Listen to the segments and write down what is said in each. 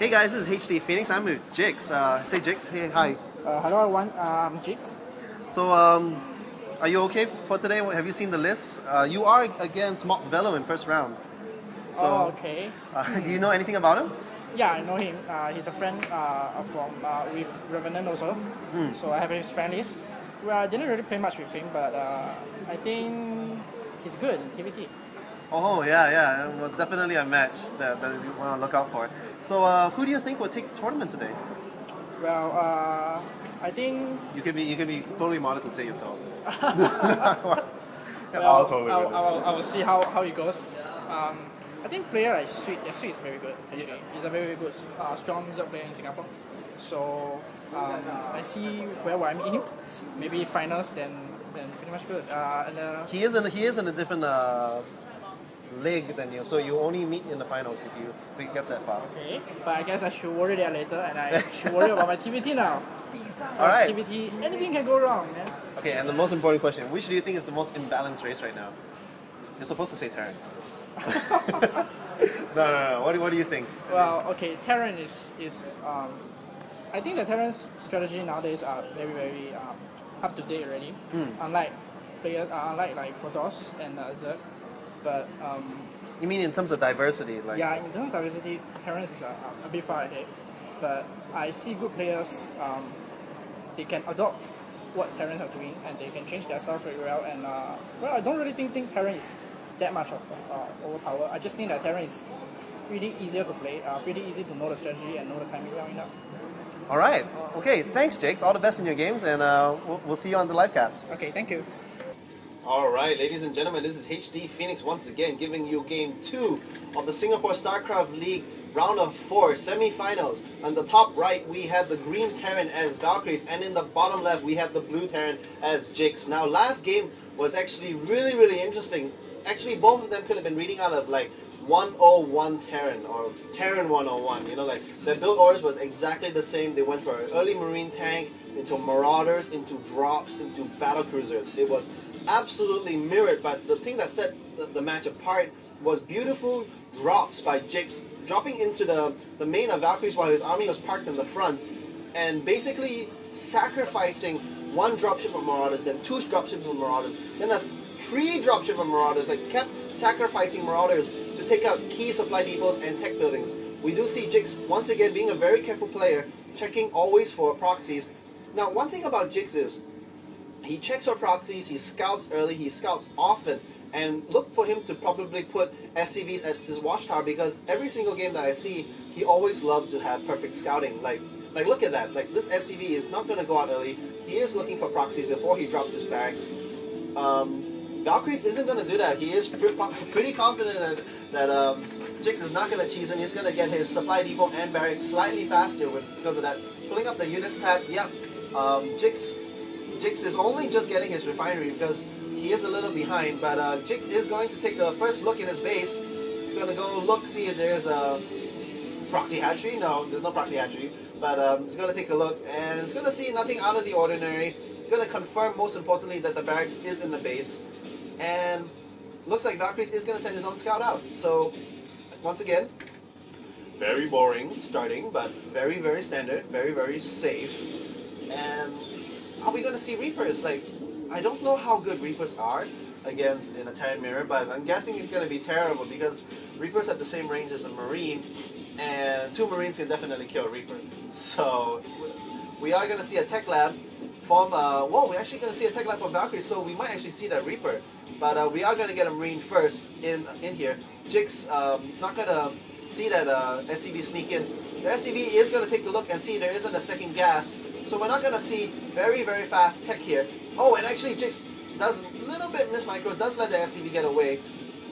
Hey guys, this is HD Phoenix. I'm with Jigs. Say Jigs. Hey, hi. Hello everyone, I'm Jigs. So, are you okay for today? Have you seen the list? You are against Mock Velo in first round. So, Okay. do you know anything about him? Yeah, I know him. He's a friend from with Revenant also. So I have his friend list. Well, I didn't really play much with him, but I think he's good in TVT. Oh yeah. Well, it's definitely a match that you want to look out for. So, who do you think will take the tournament today? Well, I think. You can be totally modest and say yourself. Well, totally. I will see how it goes. I think player like Sweet is very good actually. He's a very good strong result player in Singapore. So I see where I meet him. Maybe finals, then pretty much good. He is in a different league than you, so you only meet in the finals if he gets that far. Okay, but I guess I should worry that later, and I should worry about my TVT now. All right. TVT, anything can go wrong, man. Okay, and the most important question: which do you think is the most imbalanced race right now? You're supposed to say Terran. No. What do you think? Well, okay, Terran is I think the Terran's strategy nowadays are very up to date already. Unlike players, unlike like Protoss and Zerg, but You mean in terms of diversity, like? yeah, in terms of diversity, Terrans is a bit far ahead. But I see good players. They can adopt what Terrans are doing, and they can change their styles very well. And well, I don't really think Terran is that much of overpower. I just think that Terran is really easier to play, pretty easy to know the strategy and know the timing well enough. All right. Okay. Thanks, Jakes. All the best in your games, and we'll see you on the live cast. Okay, thank you. All right, ladies and gentlemen, this is HD Phoenix once again giving you Game 2 of the Singapore StarCraft League Round of 4 semi-finals. On the top right, we have the green Terran as Valkryz, and in the bottom left, we have the blue Terran as Jigs. Now, last game was actually really interesting. Actually, both of them could have been reading out of like 101 Terran or Terran 101. You know, like their build orders was exactly the same. They went for an early Marine tank, into Marauders, into drops, into battle cruisers. It was absolutely mirrored, but the thing that set the match apart was beautiful drops by Jigs, dropping into the main of Valkryz while his army was parked in the front, and basically sacrificing one dropship of Marauders, then two dropships of Marauders, then a three dropship of Marauders, like kept sacrificing Marauders to take out key supply depots and tech buildings. We do see Jigs once again being a very careful player, checking always for proxies. Now, one thing about Jigs is he checks for proxies, he scouts early, he scouts often, and look for him to probably put SCVs as his watchtower, because every single game that I see, he always loved to have perfect scouting. Like look at that. Like, this SCV is not going to go out early. He is looking for proxies before he drops his barracks. Valkryz isn't going to do that. He is pretty confident that Jigs is not going to cheese him. He's going to get his supply depot and barracks slightly faster because of that. Pulling up the units tab, yep. Jigs is only just getting his refinery because he is a little behind, but Jigs is going to take the first look in his base. He's going to go look, see if there's a proxy hatchery. No, there's no proxy hatchery, but he's going to take a look, and he's going to see nothing out of the ordinary. He's going to confirm, most importantly, that the barracks is in the base, and looks like Valkryz is going to send his own scout out. So, once again, very boring starting, but very standard, very safe, and are we going to see Reapers? Like, I don't know how good Reapers are against in a Terran mirror, but I'm guessing it's going to be terrible because Reapers have the same range as a Marine, and two Marines can definitely kill a Reaper. So we are going to see a tech lab from, we're actually going to see a tech lab from Valkyrie, so we might actually see that Reaper. But we are going to get a Marine first in here. Jigs is not going to see that SCV sneak in. The SCV is going to take a look and see there isn't a second gas. So we're not going to see very fast tech here. Oh, and actually Jigs does a little bit miss micro, does let the SCV get away.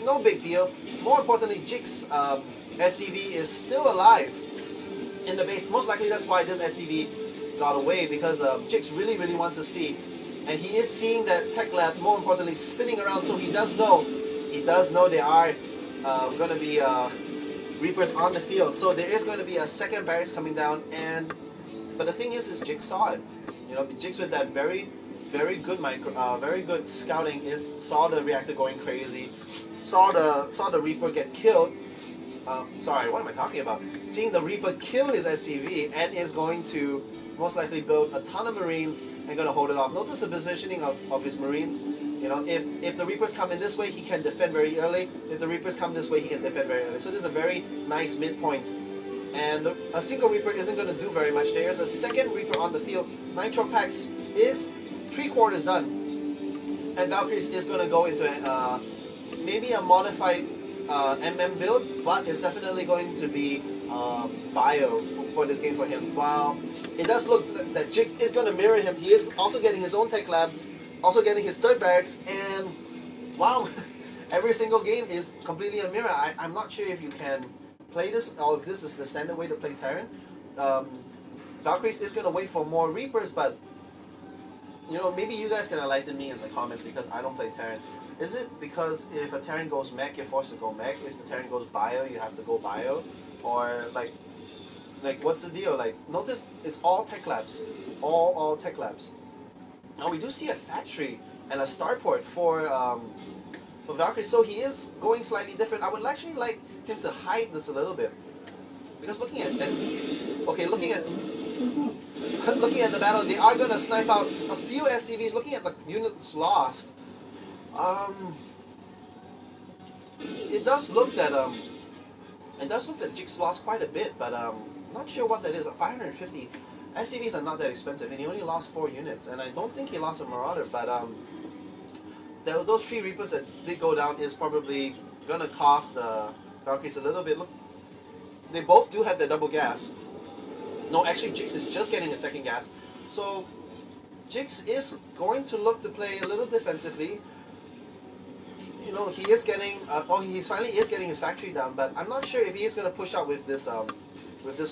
No big deal. More importantly, Jigs' SCV is still alive in the base. Most likely that's why this SCV got away, because Jigs really wants to see. And he is seeing that tech lab, more importantly, spinning around, so he does know there are going to be Reapers on the field. So there is going to be a second barracks coming down, but the thing is Jigs saw it. You know, Jigs with that very good very good scouting saw the reactor going crazy, saw the Reaper get killed, sorry, what am I talking about? Seeing the Reaper kill his SCV and is going to most likely build a ton of Marines and going to hold it off. Notice the positioning of his Marines. You know, if the Reapers come in this way, he can defend very early. If the Reapers come this way, he can defend very early. So this is a very nice midpoint. And a single Reaper isn't going to do very much. There's a second Reaper on the field. Nitro Packs is 3/4 done. And Valkryz is going to go into maybe a modified MM build, but it's definitely going to be bio for this game for him. Wow. It does look that Jigs is going to mirror him. He is also getting his own tech lab, also getting his third barracks, and wow, every single game is completely a mirror. I'm not sure if you can play this, or if this is the standard way to play Terran. Valkryz is going to wait for more Reapers, but you know, maybe you guys can enlighten me in the comments because I don't play Terran. Is it because if a Terran goes mech, you're forced to go mech? If the Terran goes bio, you have to go bio? Or like what's the deal? Like, notice it's all tech labs. All tech labs. Now we do see a factory and a starport for Valkryz, so he is going slightly different. I would actually like him to hide this a little bit. Because looking at looking at the battle, they are gonna snipe out a few SCVs. Looking at the units lost, it does look that Jigs lost quite a bit, but not sure what that is. 550 SCVs are not that expensive, and he only lost 4 units, and I don't think he lost a Marauder, but those 3 Reapers that did go down is probably gonna cost Valkryz a little bit. Look, they both do have their double gas. No, actually, Jigs is just getting a second gas. So, Jigs is going to look to play a little defensively. You know, he is getting, he finally is getting his factory down, but I'm not sure if he is going to push out with this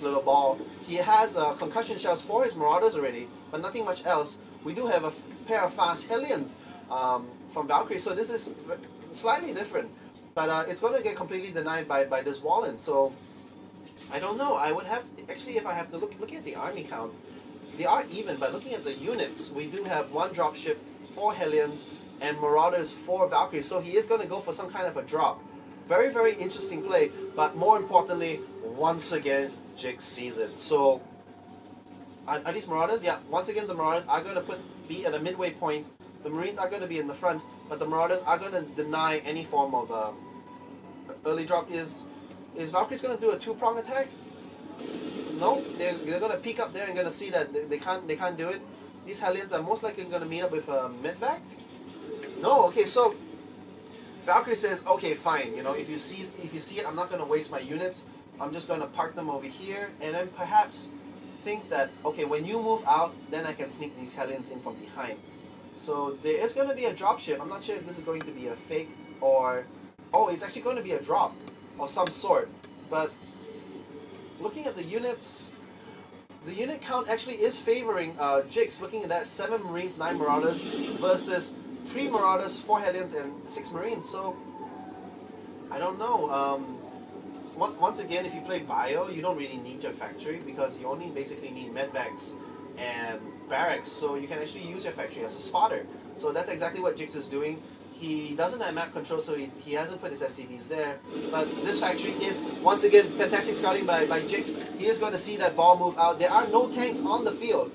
little ball. He has concussion shells for his Marauders already, but nothing much else. We do have a pair of fast Hellions from Valkyrie, so this is slightly different. But it's going to get completely denied by this Wallen, so I don't know. I would have, actually, if I have to looking at the army count, they are even, but looking at the units, we do have 1 dropship, 4 Hellions, and Marauders for Valkyrie, so he is going to go for some kind of a drop. Very, very interesting play, but more importantly, once again, Jigs sees it. So, are these Marauders? Yeah, once again, the Marauders are going to be at a midway point. The Marines are going to be in the front, but the Marauders are going to deny any form of early drop. Is Valkyrie's going to do a 2-prong attack? No, they're going to peek up there and going to see that they can't do it. These Hellions are most likely going to meet up with Medvac. No, okay, so Valkyrie says, okay, fine. You know, if you see it, I'm not going to waste my units. I'm just going to park them over here, and then perhaps think that, okay, when you move out, then I can sneak these Hellions in from behind. So there is going to be a dropship. I'm not sure if this is going to be a fake or, oh, it's actually going to be a drop of some sort. But looking at the units, the unit count actually is favoring Jigs. Looking at that, 7 Marines, 9 Marauders versus 3 Marauders, 4 Hellions, and 6 Marines. So I don't know. Once again, if you play bio, you don't really need your factory because you only basically need medvacs and barracks, so you can actually use your factory as a spotter. So that's exactly what Jigs is doing. He doesn't have map control, so he hasn't put his SCVs there. But this factory is, once again, fantastic scouting by Jigs. He is going to see that ball move out. There are no tanks on the field.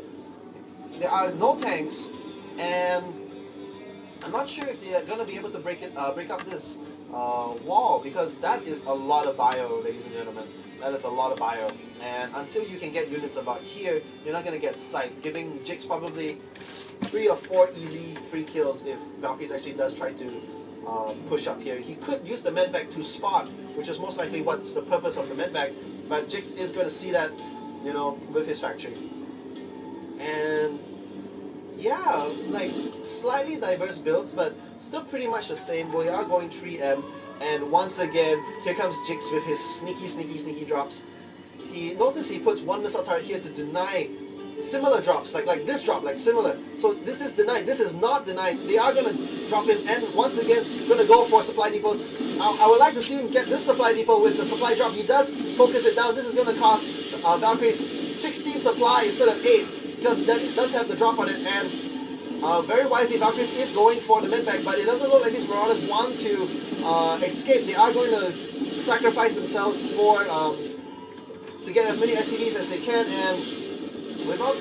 There are no tanks, and I'm not sure if they are going to be able to break up this wall, because that is a lot of bio, ladies and gentlemen. That is a lot of bio, and until you can get units about here, you're not going to get sight, giving Jigs probably 3 or 4 easy free kills if Valkryz actually does try to push up here. He could use the medvac to spot, which is most likely what's the purpose of the medvac, but Jigs is going to see that, you know, with his factory. And yeah, like slightly diverse builds, but still pretty much the same. We are going 3M. And once again, here comes Jigs with his sneaky drops. Notice he puts 1 missile turret here to deny similar drops, like this drop, like similar. So this is denied, this is not denied. They are going to drop him, and once again, going to go for supply depots. I would like to see him get this supply depot with the supply drop. He does focus it down. This is going to cost Valkryz 16 supply instead of 8, because that does have the drop on it, and very wisely, Valkryz is going for the medvac, but it doesn't look like these Marauders want to escape, they are going to sacrifice themselves for to get as many SCVs as they can, and without